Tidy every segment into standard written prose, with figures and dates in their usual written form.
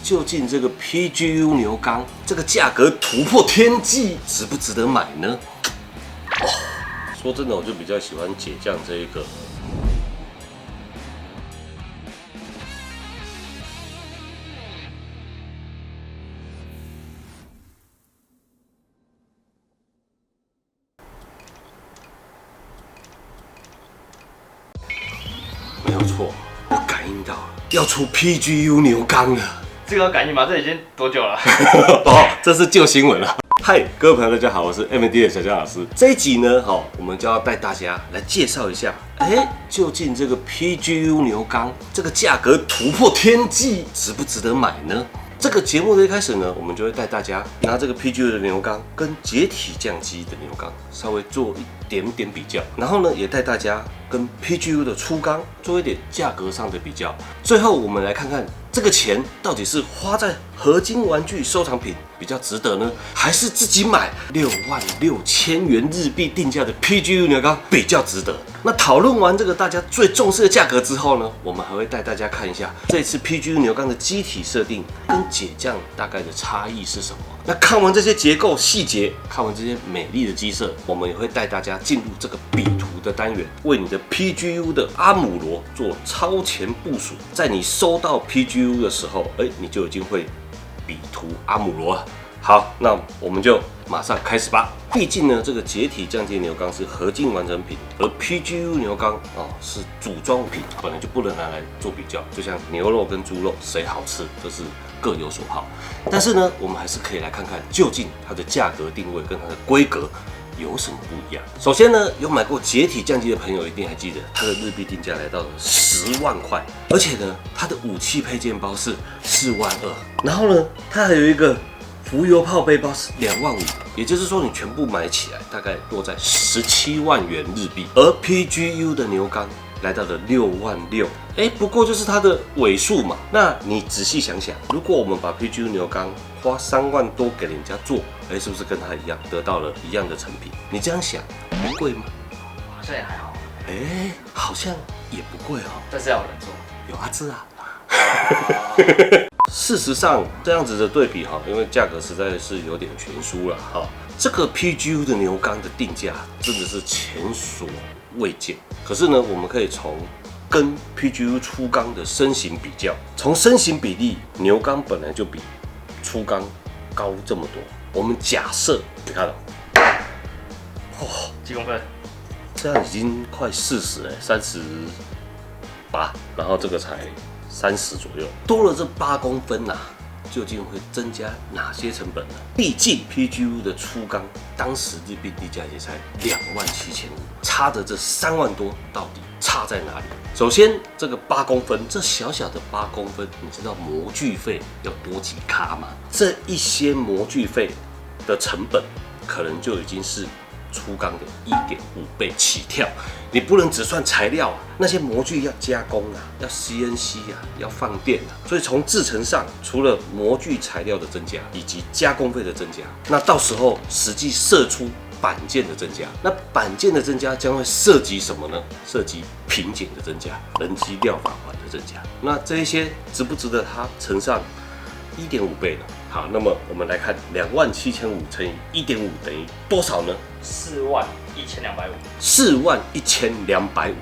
究竟这个 PGU 牛钢这个价格突破天际，值不值得买呢？说真的，我就比较喜欢解降这一个。没有错，我感应到了，要出 PGU 牛钢了。这个感应吗？这已经多久了？哦，这是旧新闻了。嗨，各位朋友，大家好，我是 MD 的小江老师。这一集呢，我们就要带大家来介绍一下，究竟这个 PGU 牛钢这个价格突破天际，值不值得买呢？这个节目的一开始呢，我们就会带大家拿这个 PGU 的牛钢跟解体降机的牛钢稍微做一点点比较，然后呢，也带大家跟 PGU 的粗钢做一点价格上的比较。最后，我们来看看这个钱到底是花在合金玩具收藏品比较值得呢，还是自己买66000元日币定价的 PGU 牛钢比较值得？那讨论完这个大家最重视的价格之后呢，我们还会带大家看一下这次 PGU 牛钢的机体设定跟解降大概的差异是什么。那看完这些结构细节，看完这些美丽的机设，我们也会带大家进入这个比图的单元，为你的 PGU 的阿姆罗做超前部署。在你收到 PGU 的时候，你就已经会比图阿姆罗了。好，那我们就马上开始吧。毕竟呢，这个解体降阶牛钢是合金完成品，而 PGU 牛钢是组装品，本来就不能拿来做比较。就像牛肉跟猪肉谁好吃，这是各有所好。但是呢，我们还是可以来看看究竟它的价格定位跟它的规格有什么不一样。首先呢，有买过解体降机的朋友一定还记得，它的日币定价来到了10万块，而且呢，它的武器配件包是4万2，然后呢，它还有一个浮油炮背包是2万5，也就是说你全部买起来大概落在17万元日币，而 PGU 的牛钢来到了6万6，不过就是它的尾数嘛。那你仔细想想，如果我们把 PGU 牛钢花3万多给人家做，是不是跟它一样得到了一样的成品？你这样想，不贵吗？好像也还好。好像也不贵哦。但是要有人做，有阿芝啊。事实上，这样子的对比因为价格实在是有点悬殊了这个 PGU 的牛钢的定价真的是前所未见。可是呢，我们可以从跟 PGU 粗钢的身形比较，从身形比例，牛钢本来就比粗钢高这么多。我们假设，你看几公分？这样已经快40了，38，然后这个才30左右，多了这8公分究竟会增加哪些成本呢？毕竟 PGU 的粗钢当时日币地价也才27500，差的这3万多到底差在哪里？首先，这个8公分，这小小的8公分，你知道模具费要多几咖吗？这一些模具费的成本，可能就已经是粗钢的1.5倍起跳。你不能只算材料那些模具要加工要 CNC 要放电所以从制程上，除了模具材料的增加以及加工费的增加，那到时候实际射出板件的增加，那板件的增加将会涉及什么呢？涉及平减的增加，人机料法环的增加。那这一些值不值得它乘上1.5倍呢？好，那么我们来看27500乘以1.5等于多少呢？41250。41250，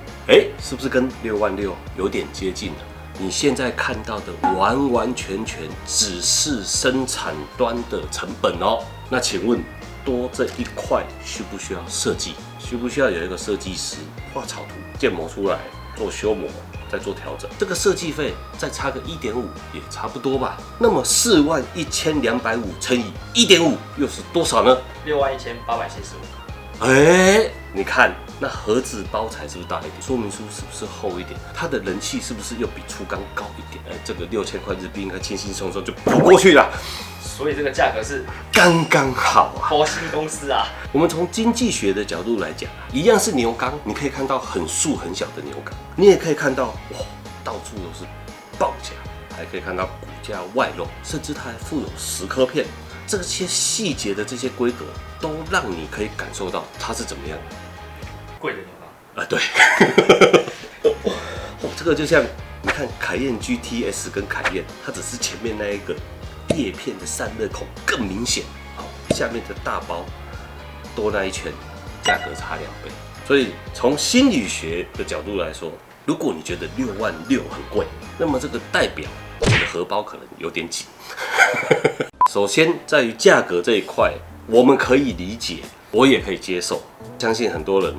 是不是跟6万6有点接近了？你现在看到的完完全全只是生产端的成本哦。那请问多这一块需不需要设计？需不需要有一个设计师画草图、建模出来做修模？再做调整，这个设计费再差个1.5也差不多吧。那么41250乘以1.5又是多少呢？61875。你看那盒子包材是不是大一点？说明书是不是厚一点？它的人气是不是又比粗钢高一点？这个6000块日币应该轻轻松松就跑过去了。所以这个价格是刚刚好佛心公司我们从经济学的角度来讲一样是牛钢，你可以看到很竖很小的牛钢，你也可以看到到处都是爆夹，还可以看到骨架外露，甚至它还附有蚀刻片。这些细节的这些规格，都让你可以感受到它是怎么样贵的牛钢对。这个就像你看凯宴 GTS 跟凯宴，它只是前面那一个叶片的散热孔更明显，好，下面的大包多那一圈，价格差2倍。所以从心理学的角度来说，如果你觉得6万6很贵，那么这个代表你的荷包可能有点紧。首先在于价格这一块，我们可以理解，我也可以接受，相信很多人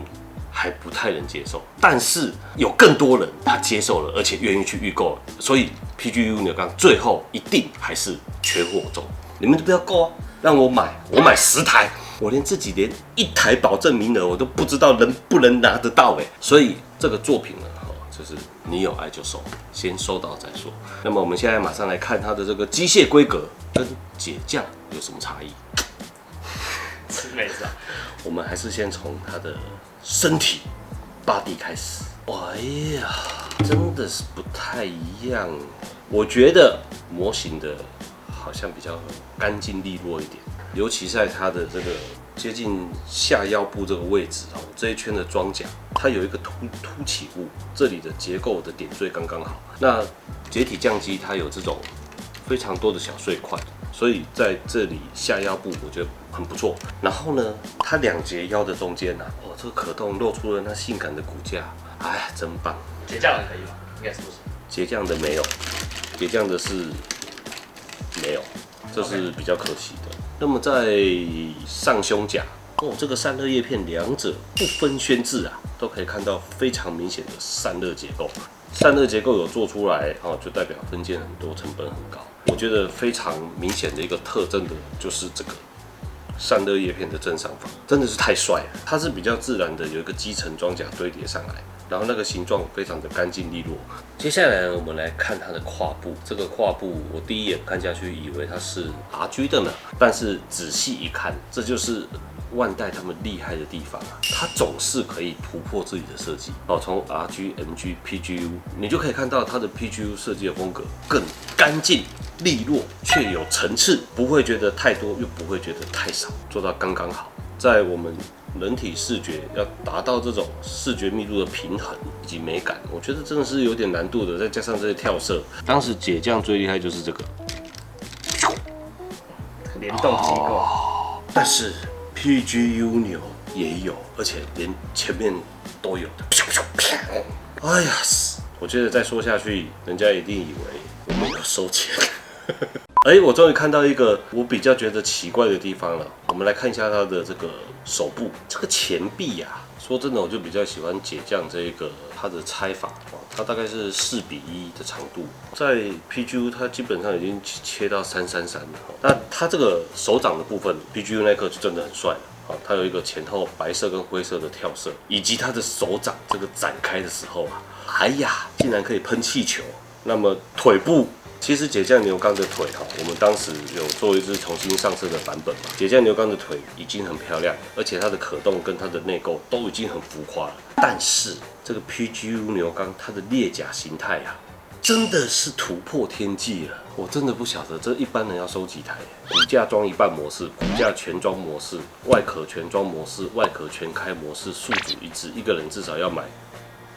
还不太能接受，但是有更多人他接受了，而且愿意去预购了，所以 PGU 牛缸最后一定还是缺货中。你们就不要购啊，让我买10台。我连自己连1台保证名额我都不知道能不能拿得到所以这个作品呢，就是你有爱就收，先收到再说。那么我们现在马上来看它的这个机械规格跟解降有什么差异。是没错，我们还是先从它的身体 body 开始。哎呀，真的是不太一样。我觉得模型的好像比较干净利落一点。尤其在它的这个接近下腰部这个位置这一圈的装甲，它有一个凸起物，这里的结构的点缀刚刚好。那解体降机它有这种非常多的小碎块，所以在这里下腰部我觉得很不错。然后呢，它2节腰的中间这个可动露出了那性感的骨架，哎呀，真棒！结降的可以吗？应该是不是？结降的没有，结降的是没有，这是比较可惜的。那么在上胸甲这个散热叶片两者不分轩轾都可以看到非常明显的散热结构。散热结构有做出来就代表分件很多，成本很高。我觉得非常明显的一个特征的就是这个散热叶片的正上方，真的是太帅了。它是比较自然的有一个基层装甲堆叠上来，然后那个形状非常的干净利落。接下来我们来看它的胯部，这个胯部我第一眼看下去以为它是 RG 的呢，但是仔细一看，这就是万代他们厉害的地方它总是可以突破自己的设计从 RG、MG、PGU， 你就可以看到它的 PGU 设计的风格更干净利落，却有层次，不会觉得太多，又不会觉得太少，做到刚刚好。在我们人体视觉要达到这种视觉密度的平衡以及美感，我觉得真的是有点难度的。再加上这些跳色，当时解降最厉害就是这个联动机构，但是 PGU 牛也有，而且连前面都有的。哎呀，我觉得再说下去，人家一定以为我们有收钱。我终于看到一个我比较觉得奇怪的地方了。我们来看一下它的这个手部，这个前臂说真的，我就比较喜欢解降这个它的拆法它大概是4:1的长度，在 PGU 它基本上已经切到3:3了。那它这个手掌的部分 ，PGU 那颗就真的很帅了。它有一个前后白色跟灰色的跳色，以及它的手掌这个展开的时候哎呀，竟然可以喷气球。那么腿部。其实解降牛缸的腿我们当时有做一支重新上色的版本嘛。解降牛缸的腿已经很漂亮了，而且它的可动跟它的内构都已经很浮夸了。但是这个 PGU 牛缸它的裂甲形态真的是突破天际了。我真的不晓得这一般人要收几台。骨架装一半模式，骨架全装模式，外壳全装模式，外壳全开模式，宿主一支，一个人至少要买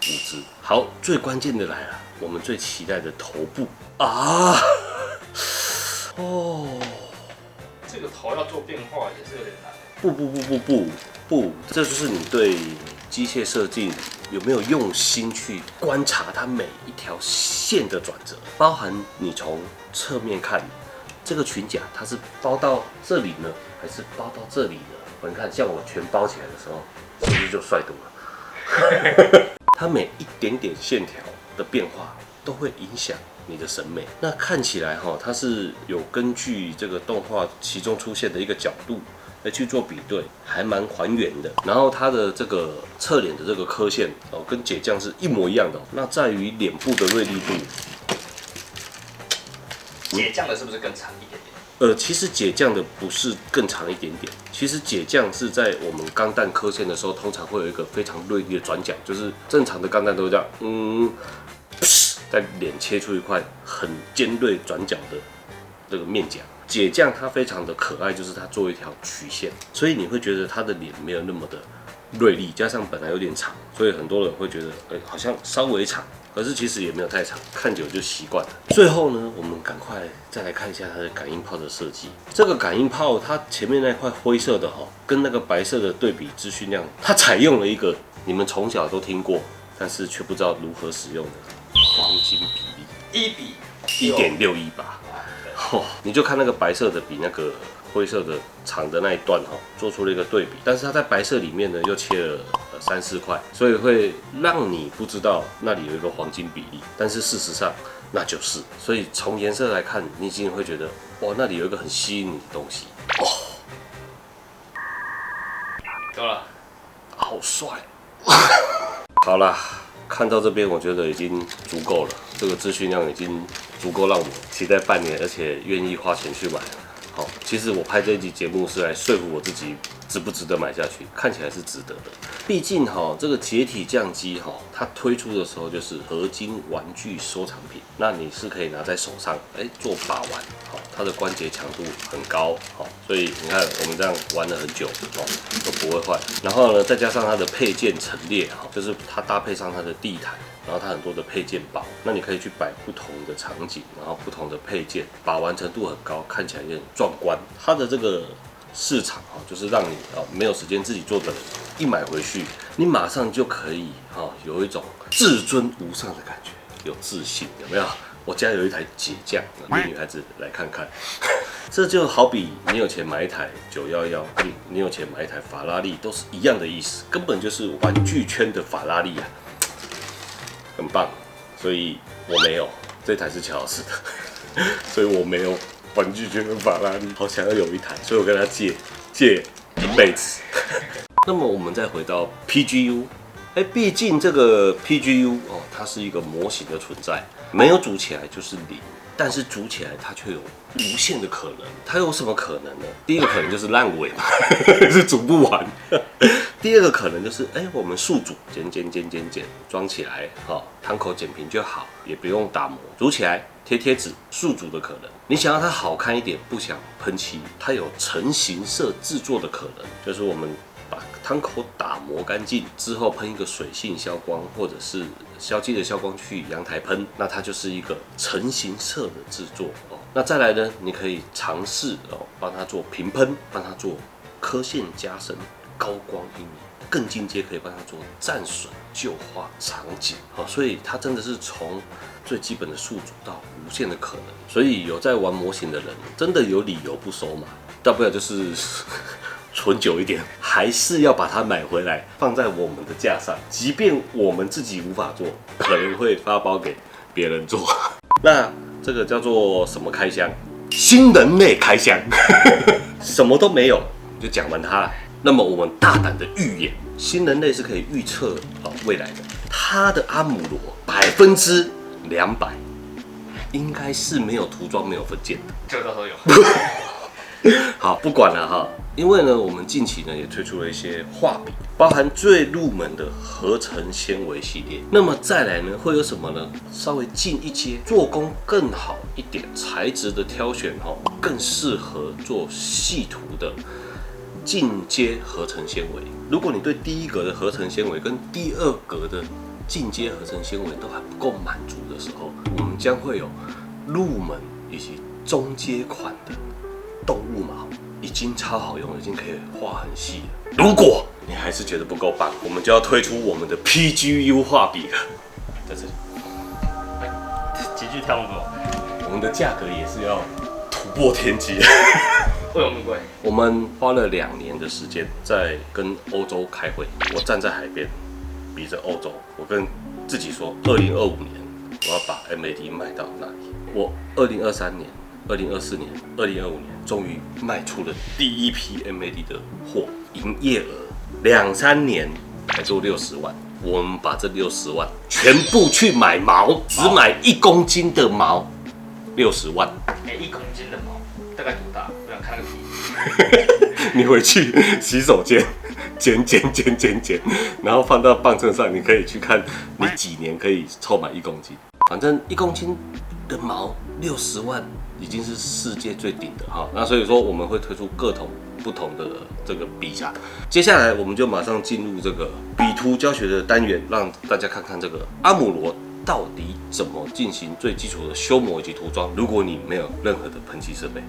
5支。好，最关键的来了，我们最期待的头部这个头要做变化也是有点难。不，这就是你对机械设计有没有用心去观察它每一条线的转折，包含你从侧面看这个裙甲，它是包到这里呢，还是包到这里呢？你看，像我全包起来的时候，是不是就帅多了？它每一点点线条的变化都会影响你的审美。那看起来它是有根据这个动画其中出现的一个角度来去做比对，还蛮还原的。然后它的这个侧脸的这个刻线跟解降是一模一样的。那在于脸部的锐利度，解降的是不是更长一点点？其实解降的不是更长一点点，其实解降是在我们钢弹刻线的时候，通常会有一个非常锐利的转角，就是正常的钢弹都会这样，在脸切出一块很尖锐转角的这个面颊。解降它非常的可爱，就是它做一条曲线，所以你会觉得它的脸没有那么的锐利，加上本来有点长，所以很多人会觉得，好像稍微长，可是其实也没有太长，看久就习惯了。最后呢，我们赶快再来看一下它的感应炮的设计。这个感应炮它前面那块灰色的跟那个白色的对比资讯量，它采用了一个你们从小都听过，但是却不知道如何使用的黄金比例，1:61吧。你就看那个白色的比那个灰色的长的那一段做出了一个对比，但是它在白色里面呢又切了3-4块，所以会让你不知道那里有一个黄金比例，但是事实上那就是，所以从颜色来看，你已经会觉得哇，那里有一个很吸引你的东西够了，好帅。好啦，看到这边我觉得已经足够了，这个资讯量已经足够让我期待半年，而且愿意花钱去买了。好，其实我拍这一集节目是来说服我自己值不值得买下去，看起来是值得的。毕竟这个解体降机它推出的时候就是合金玩具收藏品，那你是可以拿在手上做把玩，它的关节强度很高，所以你看我们这样玩了很久都不会坏。然后呢，再加上它的配件陈列就是它搭配上它的地毯。然后它很多的配件包，那你可以去摆不同的场景，然后不同的配件，把玩程度很高，看起来也很壮观。它的这个市场就是让你没有时间自己做的人，一买回去，你马上就可以有一种至尊无上的感觉，有自信，有没有？我家有一台解降，给女孩子来看看。这就好比你有钱买一台911，你有钱买一台法拉利，都是一样的意思，根本就是玩具圈的法拉利啊。很棒，所以我没有，这台是乔老师的，所以我没有玩具圈的法拉利，好想要有一台，所以我跟他借一辈子。那么我们再回到 PGU， 毕竟这个 PGU 它是一个模型的存在，没有组起来就是0，但是组起来它却有无限的可能。它有什么可能呢？第一个可能就是烂尾嘛，是组不完。第二个可能就是，我们速组剪，装起来，汤口剪平就好，也不用打磨，组起来贴贴纸，速组的可能。你想要它好看一点，不想喷漆，它有成型色制作的可能，就是我们把汤口打磨干净之后，喷一个水性消光，或者是消基的消光去阳台喷，那它就是一个成型色的制作那再来呢，你可以尝试帮它做平喷，帮它做刻线加深。高光阴影，更进阶可以帮他做战损旧化场景，所以它真的是从最基本的速组到无限的可能。所以有在玩模型的人，真的有理由不收嘛？大不了就是存久一点，还是要把它买回来放在我们的架上，即便我们自己无法做，可能会发包给别人做。那这个叫做什么开箱？新人类开箱，什么都没有就讲完它了。那么我们大胆的预言，新人类是可以预测未来的。它的阿姆罗200%应该是没有涂装、没有分件的，就到时候有。好，不管了哈，因为呢，我们近期呢也推出了一些画笔，包含最入门的合成纤维系列。那么再来呢，会有什么呢？稍微进一阶，做工更好一点，材质的挑选更适合做细涂的。进阶合成纤维，如果你对第一格的合成纤维跟第二格的进阶合成纤维都还不够满足的时候，我们将会有入门以及中阶款的动物毛，已经超好用了，已经可以画很细了。如果你还是觉得不够棒，我们就要推出我们的 PGU 画笔了，在这里。极具挑过，我们的价格也是要突破天际。为什么那么贵？我们花了2年的时间在跟欧洲开会，我站在海边，比着欧洲，我跟自己说，2025年我要把 MAD 卖到那里。我2023年、2024年、2025年终于卖出了第一批 MAD 的货，营业额2-3年才做60万。我们把这60万全部去买毛，只买1公斤的毛，60万。1公斤的毛大概多大？我想看那个皮。你回去洗手间剪，然后放到磅秤上，你可以去看你几年可以凑满1公斤。反正1公斤的毛60万已经是世界最顶的哈。那所以说我们会推出各种不同的这个笔架。接下来我们就马上进入这个笔图教学的单元，让大家看看这个阿姆罗到底怎么进行最基础的修磨以及涂装。如果你没有任何的喷漆设备。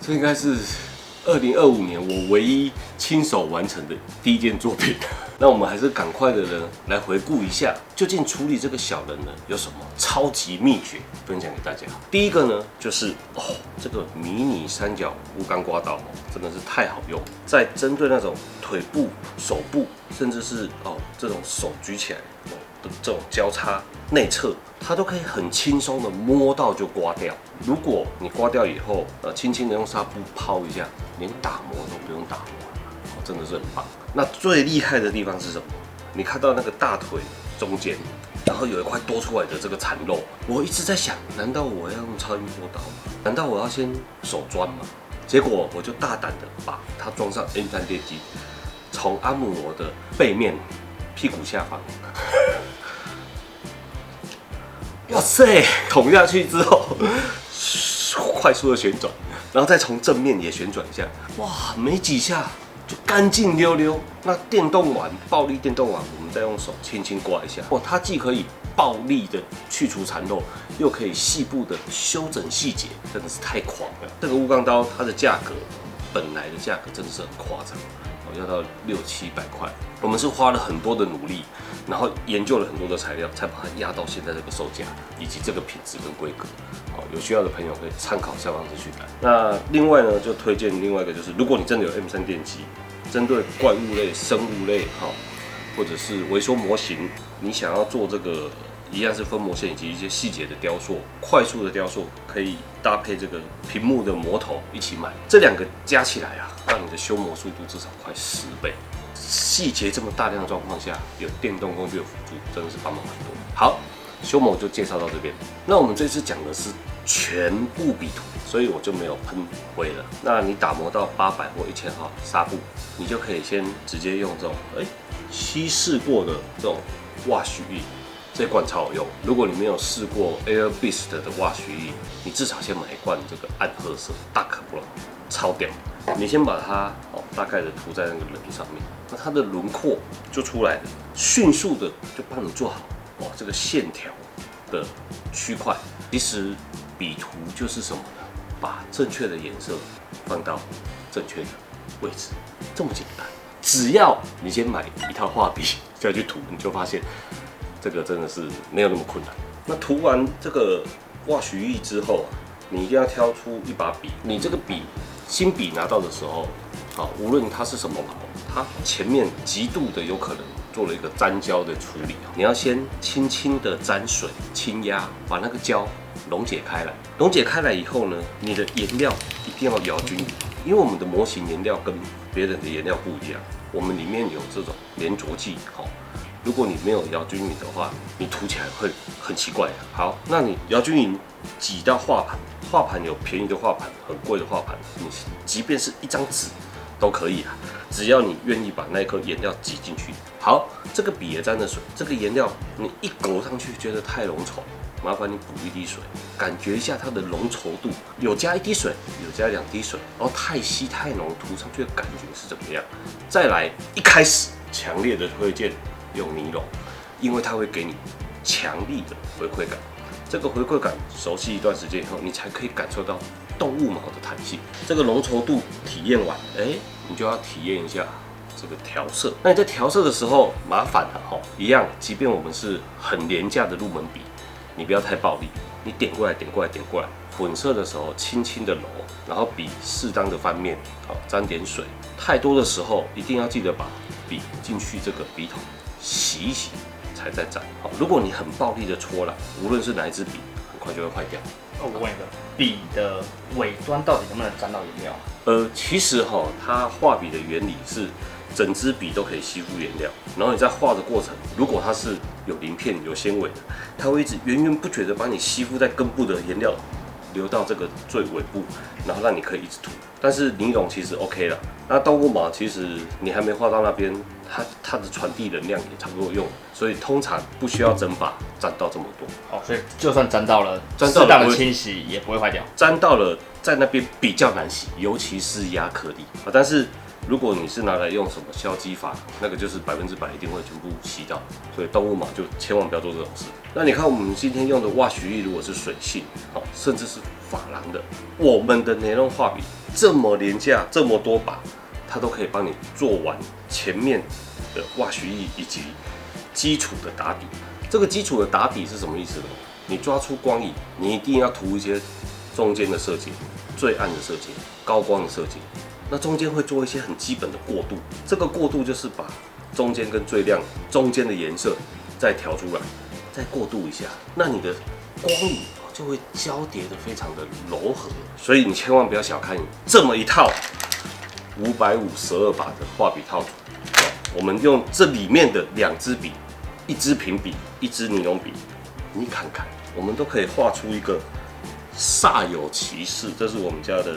这应该是2025年我唯一亲手完成的第一件作品。那我们还是赶快的呢，来回顾一下，究竟处理这个小人呢有什么超级秘诀分享给大家。第一个呢，就是这个迷你三角钨钢刮刀真的是太好用，在针对那种腿部、手部，甚至是这种手举起来的这种交叉内侧，它都可以很轻松的摸到就刮掉。如果你刮掉以后，轻轻的用纱布抛一下，连打磨都不用打磨，真的是很棒。那最厉害的地方是什么？你看到那个大腿中间，然后有一块多出来的这个残肉，我一直在想，难道我要用超音波刀吗？难道我要先手钻吗？结果我就大胆的把它装上 M3 电机，从阿姆罗的背面、屁股下方，哇塞，捅下去之后，快速的旋转，然后再从正面也旋转一下，哇，没几下就干净溜溜。那电动碗，暴力电动碗，我们再用手轻轻刮一下，哇，它既可以暴力的去除残漏，又可以细部的修整细节，真的是太狂了。这个钨钢刀它的价格，本来的价格真的是很夸张，要到600-700块。我们是花了很多的努力，然后研究了很多的材料，才把它压到现在这个售价以及这个品质跟规格。有需要的朋友可以参考下方资讯栏。那另外呢，就推荐另外一个，就是如果你真的有 M3 电机，针对怪物类、生物类，或者是微缩模型，你想要做这个一样是分模线以及一些细节的雕塑，快速的雕塑，可以搭配这个屏幕的磨头一起买。这两个加起来啊，让你的修磨速度至少快10倍。细节这么大量的状况下，有电动工具的辅助，真的是帮忙很多。好，修磨就介绍到这边。那我们这次讲的是全部笔涂，所以我就没有喷灰了。那你打磨到800或1000号纱布，你就可以先直接用这种稀释过的这种瓦许液，这罐超好用。如果你没有试过 Air Beast 的瓦许液，你至少先买一罐这个暗褐色大可不超屌。你先把它大概的涂在那个人上面，那它的轮廓就出来了，迅速的就帮你做好这个线条的区块。其实笔涂就是什么呢？把正确的颜色放到正确的位置，这么简单。只要你先买一套画笔再去涂，你就发现这个真的是没有那么困难。那涂完这个瓦许液之后你一定要挑出一把笔。你这个笔新笔拿到的时候，无论它是什么毛，它前面极度的有可能做了一个粘胶的处理。你要先轻轻的沾水轻压，把那个胶溶解开来。溶解开来以后呢，你的颜料一定要摇均匀，因为我们的模型颜料跟别人的颜料不一样，我们里面有这种粘着剂。如果你没有摇均匀的话，你涂起来会很奇怪。好，那你摇均匀，挤到画盘，画盘有便宜的画盘，很贵的画盘，你即便是一张纸都可以啊，只要你愿意把那颗颜料挤进去。好，这个笔也沾了水，这个颜料你一勾上去觉得太浓稠，麻烦你补一滴水，感觉一下它的浓稠度，有加1滴水，有加2滴水，然后太稀太浓，涂上去的感觉是怎么样？再来，一开始强烈的推荐用尼龙，因为它会给你强力的回馈感。这个回馈感熟悉一段时间以后，你才可以感受到动物毛的弹性。这个浓稠度体验完，你就要体验一下这个调色。那你在调色的时候，麻烦了一样，即便我们是很廉价的入门笔，你不要太暴力，你点过来，点过来，点过来。混色的时候轻轻的揉，然后笔适当的翻面，沾点水。太多的时候，一定要记得把笔进去这个笔筒洗一洗，才再沾。如果你很暴力的搓了，无论是哪一支笔，很快就会坏掉。我问一个，笔的尾端到底能不能沾到颜料？其实它画笔的原理是整支笔都可以吸附颜料，然后你在画的过程，如果它是有鳞片、有纤维的，它会一直源源不绝的把你吸附在根部的颜料流到这个最尾部，然后让你可以一直涂。但是尼龙其实 OK 了，那动物毛其实你还没画到那边，它的传递能量也差不多用，所以通常不需要整把沾到这么多。所以就算沾到了，适当的清洗也不会坏掉。沾到了在那边比较难洗，尤其是亚克力但是如果你是拿来用什么消基法，那个就是100%一定会全部吸到，所以动物毛就千万不要做这种事。那你看我们今天用的瓦许液，如果是水性甚至是珐琅的，我们的雷龙画笔这么廉价，这么多把，它都可以帮你做完前面的挖须液以及基础的打底。这个基础的打底是什么意思呢？你抓出光影，你一定要涂一些中间的色阶、最暗的色阶、高光的色阶。那中间会做一些很基本的过渡，这个过渡就是把中间跟最亮中间的颜色再调出来，再过渡一下，那你的光影就会交叠的非常的柔和。所以你千万不要小看这么一套552把的画笔套组。我们用这里面的2支笔，一支平笔，一支尼龙笔，你看看，我们都可以画出一个煞有其事。这是我们家的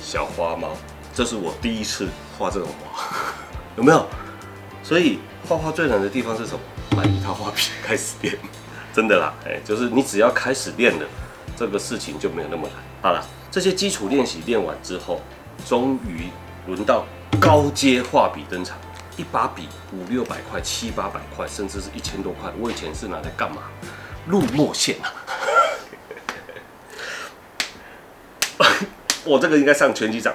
小花猫，这是我第一次画这种花，有没有？所以画画最难的地方是什么？买一套画笔开始练，真的啦，就是你只要开始练了，这个事情就没有那么难。好了，这些基础练习练完之后，终于轮到高阶画笔登场。一把笔500-600块、700-800块，甚至是1000多块。我以前是拿来干嘛？入墨线啊！我这个应该上拳击场。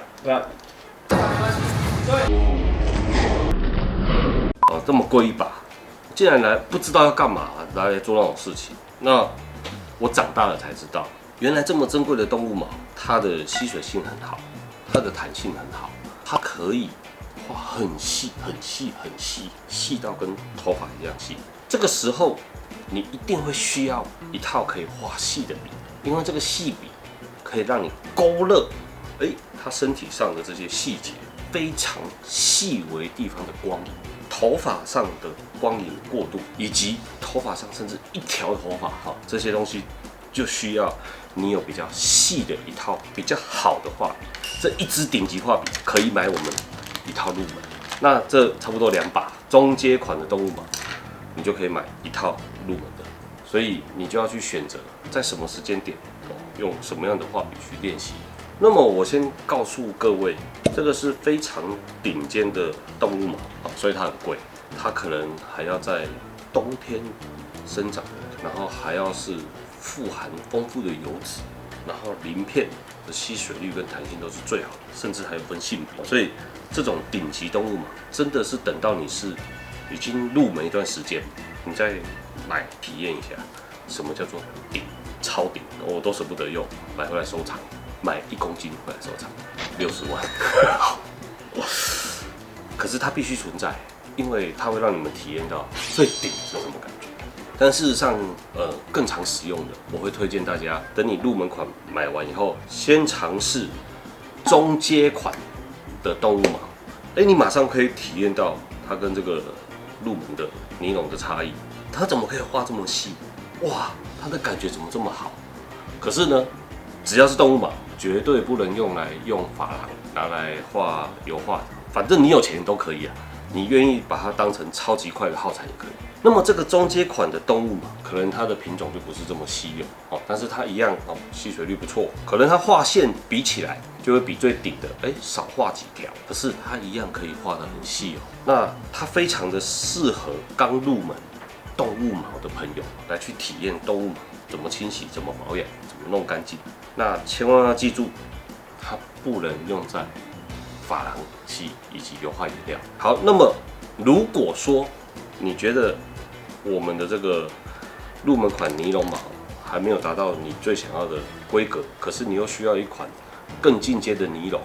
哦，这么贵一把，竟然来不知道要干嘛，来做那种事情。那我长大了才知道，原来这么珍贵的动物毛，它的吸水性很好，它的弹性很好，它可以画很细、很细、很细，细到跟头发一样细。这个时候，你一定会需要一套可以画细的笔，因为这个细笔可以让你勾勒，它身体上的这些细节，非常细微地方的光影，头发上的光影过渡，以及头发上甚至一条头发，这些东西就需要你有比较细的一套比较好的画笔。这一支顶级画笔可以买我们一套入门，那这差不多2把中阶款的动物毛，你就可以买一套入门的。所以你就要去选择在什么时间点用什么样的画笔去练习。那么我先告诉各位，这个是非常顶尖的动物毛，所以它很贵，它可能还要在冬天生长，然后还要是富含丰富的油脂，然后鳞片的吸水率跟弹性都是最好的，甚至还有分性别。所以这种顶级动物毛，真的是等到你是已经入门一段时间，你再来体验一下什么叫做顶、超顶，我都舍不得用，买回来收藏。买1公斤回来收藏，60万。可是它必须存在，因为它会让你们体验到最顶是什么感觉。但事实上，更常使用的，我会推荐大家，等你入门款买完以后，先尝试中阶款的动物毛。你马上可以体验到它跟这个入门的尼龙的差异。它怎么可以画这么细？哇，它的感觉怎么这么好？可是呢，只要是动物毛，绝对不能用珐琅拿来画油画，反正你有钱都可以啊。你愿意把它当成超级快的耗材也可以。那么这个中阶款的动物毛，可能它的品种就不是这么稀有但是它一样吸水率不错，可能它画线比起来就会比最顶的少画几条，可是它一样可以画得很细那它非常的适合刚入门动物毛的朋友来去体验动物毛怎么清洗、怎么保养、怎么弄干净。那千万要记住，它不能用在珐琅漆以及油画颜料。好，那么如果说你觉得我们的这个入门款尼龙毛还没有达到你最想要的规格，可是你又需要一款更进阶的尼龙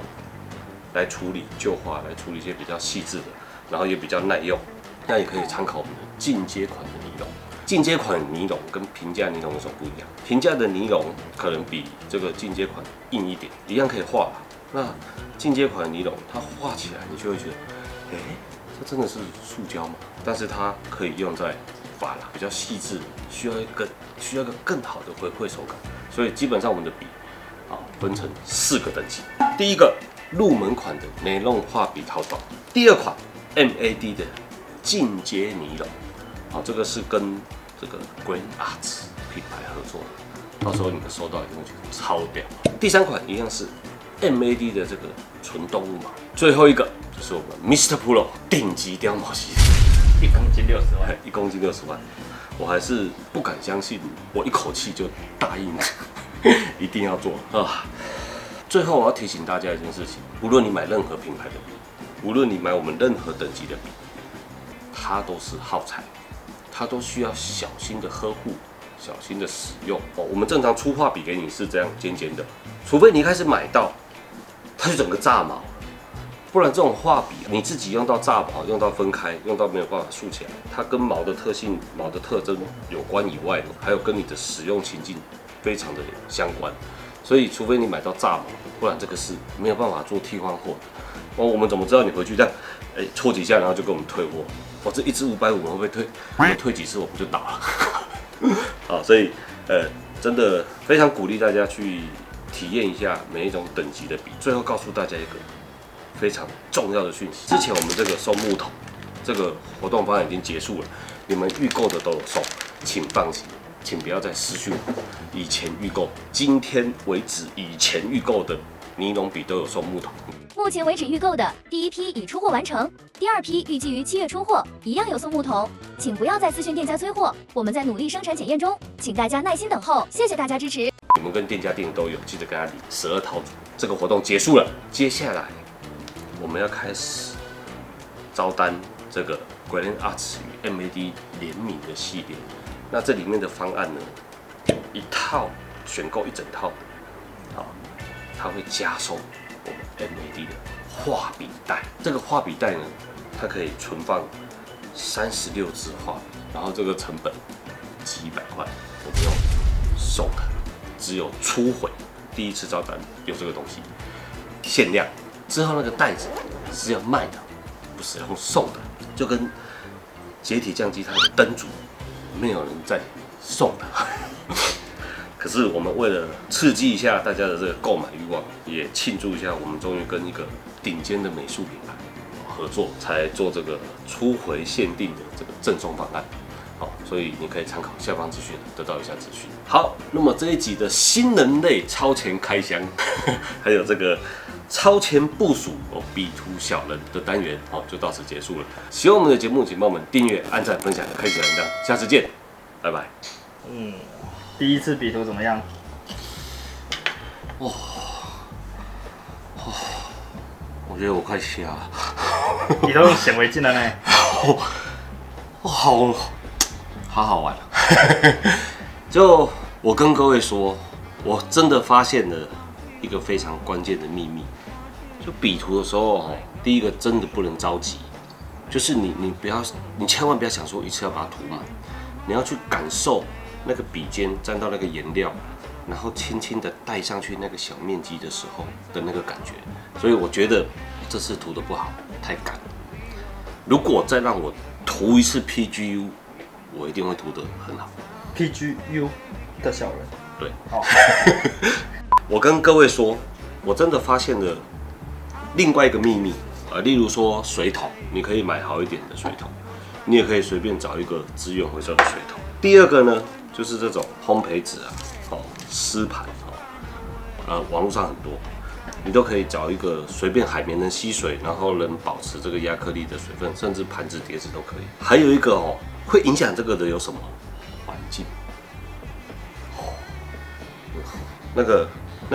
来处理旧画，来处理一些比较细致的，然后也比较耐用，那也可以参考我们的进阶款的尼龙。进阶款尼龙跟平价尼龙有什么不一样？平价的尼龙可能比这个进阶款硬一点，一样可以画。那进阶款的尼龙，它画起来你就会觉得，这真的是塑胶吗？但是它可以用在珐琅比较细致，需要一个更好的回馈手感。所以基本上我们的笔分成4个等级。第一个入门款的尼龙画笔套装，第2款 MAD 的进阶尼龙。这个是跟这个 Green Arts 品牌合作的，到时候你们收到一定会觉得超屌。第3款一样是 MAD 的这个纯动物毛。最后一个就是我们 Mr. Pro 顶级貂毛系列，1公斤60万，1公斤60万，我还是不敢相信，我一口气就答应一定要做啊。最后我要提醒大家一件事情，无论你买任何品牌的笔，无论你买我们任何等级的笔，它都是耗材，它都需要小心的呵护，小心的使用。我们正常粗画笔给你是这样尖尖的，除非你一开始买到，它就整个炸毛。不然这种画笔你自己用到炸毛，用到分开，用到没有办法竖起来，它跟毛的特性、毛的特征有关以外呢，还有跟你的使用情境非常的相关。所以除非你买到炸毛，不然这个是没有办法做替换货的。我们怎么知道你回去这样，搓几下然后就跟我们退货？这一支550我们会不会退？我们退几次我们就倒了。好，所以真的非常鼓励大家去体验一下每一种等级的笔。最后告诉大家一个非常重要的讯息，之前我们这个送木桶这个活动方案已经结束了，你们预购的都有送，请放心，请不要再私讯我。以前预购，今天为止以前预购的尼龙笔都有送木桶。目前为止预购的第一批已出货完成，第二批预计于7月出货，一样有送木桶，请不要再私讯店家催货，我们在努力生产检验中，请大家耐心等候，谢谢大家支持。你们跟店家订都有，记得跟他领12套组。这个活动结束了，接下来我们要开始招单这个 Grand Arts 与 MAD 联名的系列。那这里面的方案呢，一套选购一整套，好，它会加送我们 MAD 的画笔袋。这个画笔袋呢，它可以存放36支画笔，然后这个成本几百块，我们用送的，只有初回第一次招单有这个东西，限量。之后那个袋子是要卖的，不是用送的，就跟解体酱机它的灯组没有人在送的。可是我们为了刺激一下大家的这个购买欲望，也庆祝一下，我们终于跟一个顶尖的美术品牌合作，才做这个初回限定的这个赠送方案。好，所以你可以参考下方资讯，得到以下资讯。好，那么这一集的新人类超前开箱，还有这个超前部署笔图小人的单元，就到此结束了。喜欢我们的节目，请帮我们订阅、按赞、分享、开启铃铛。下次见，拜拜。第一次笔图怎么样？我觉得我快瞎了。你都用显微镜了呢？好好玩啊！就我跟各位说，我真的发现了一个非常关键的秘密。就笔图的时候，第一个真的不能着急，就是你千万不要想说一次要把它涂满，你要去感受那个笔尖沾到那个颜料，然后轻轻的带上去那个小面积的时候的那个感觉。所以我觉得这次涂的不好，太干。如果再让我涂一次 PGU， 我一定会涂得很好。PGU 的小人，对。好，我跟各位说，我真的发现了另外一个秘密例如说水桶，你可以买好一点的水桶，你也可以随便找一个资源回收的水桶。第二个呢，就是这种烘焙纸湿盘网络上很多，你都可以找一个随便海绵能吸水，然后能保持这个亚克力的水分，甚至盘子、碟子都可以。还有一个会影响这个的有什么？环境。那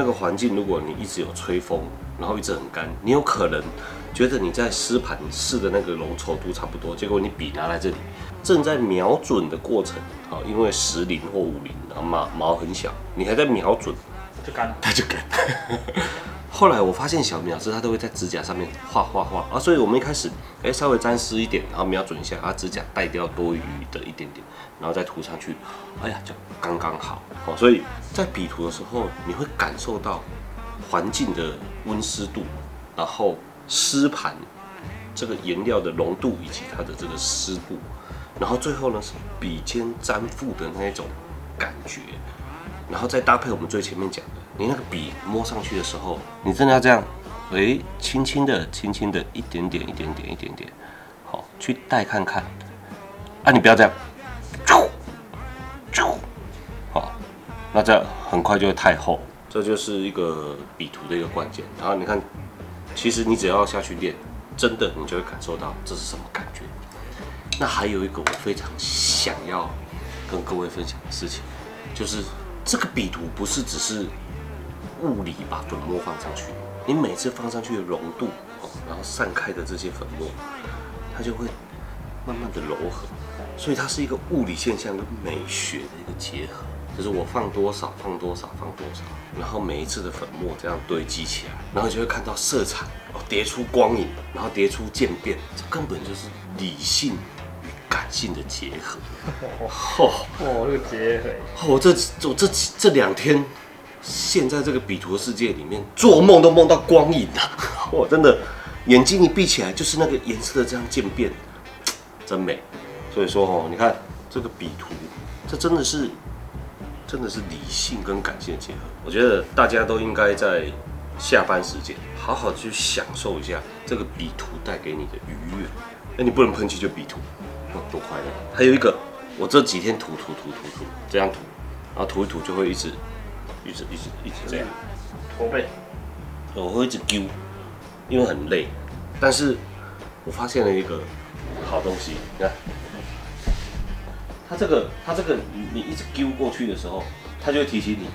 个环境，如果你一直有吹风，然后一直很干，你有可能觉得你在湿盘试的那个浓稠度差不多，结果你笔拿来这里，正在瞄准的过程，因为10厘或5厘，然后毛很小，你还在瞄准，就干了，它就干。后来我发现小苗子它都会在指甲上面画所以我们一开始稍微沾湿一点，然后瞄准一下，指甲带掉多余的一点点，然后再涂上去，就刚刚好。所以在笔涂的时候，你会感受到环境的温湿度，然后湿盘这个颜料的浓度以及它的这个湿度，然后最后呢是笔尖粘附的那一种感觉，然后再搭配我们最前面讲的，你那个笔摸上去的时候，你真的要这样，轻轻的，一点点，好，去带看看，你不要这样，好，那这样很快就会太厚，这就是一个笔涂的一个关键。然后你看，其实你只要下去练，真的你就会感受到这是什么感觉。那还有一个我非常想要跟各位分享的事情，就是这个笔涂不是只是物理把粉末放上去，你每次放上去的溶度然后散开的这些粉末，它就会慢慢的柔和，所以它是一个物理现象跟美学的一个结合。就是我放多少，然后每一次的粉末这样堆积起来，然后就会看到色彩叠出光影，然后叠出渐变，这根本就是理性与感性的结合。这个结合，这2天，现在这个笔图的世界里面，做梦都梦到光影啊！真的，眼睛一闭起来就是那个颜色的这样渐变，真美。所以说你看这个笔图，这真的是理性跟感性的结合。我觉得大家都应该在下班时间好好去享受一下这个笔图带给你的愉悦。你不能喷漆就笔图，多快乐！还有一个，我这几天涂这样涂，然后涂一涂就会一直这样驼背，我会一直揪，因为很累。但是我发现了一个好东西，你看。它这个你一直揪过去的时候，它就会提醒你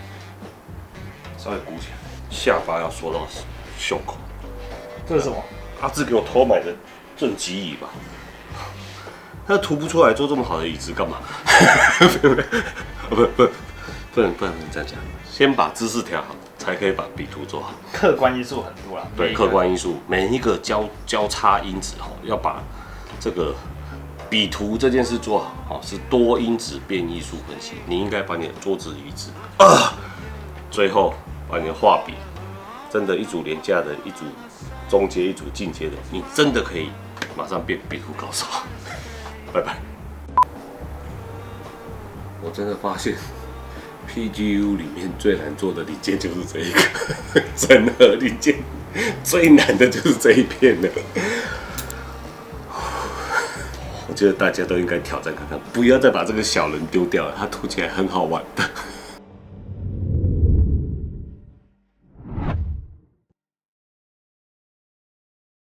稍微鼓起来，下巴要缩到胸口。这是什么？阿志给我偷买的正极椅吧？他涂不出来做这么好的椅子干嘛？不能这样讲，先把姿势调好，才可以把笔图做好。客观因素很多啦。对，客观因素，每一个交叉因子要把这个。笔图这件事做好，是多因子变异数分析。你应该把你的桌子移植最后把你的画笔，真的一组廉价的，一组中阶，一组进阶的，你真的可以马上变笔图高手。拜拜。我真的发现 PGU 里面最难做的零件就是这一个，整合零件最难的就是这一片了。我觉得大家都应该挑战看看，不要再把这个小人丢掉了，它涂起来很好玩的。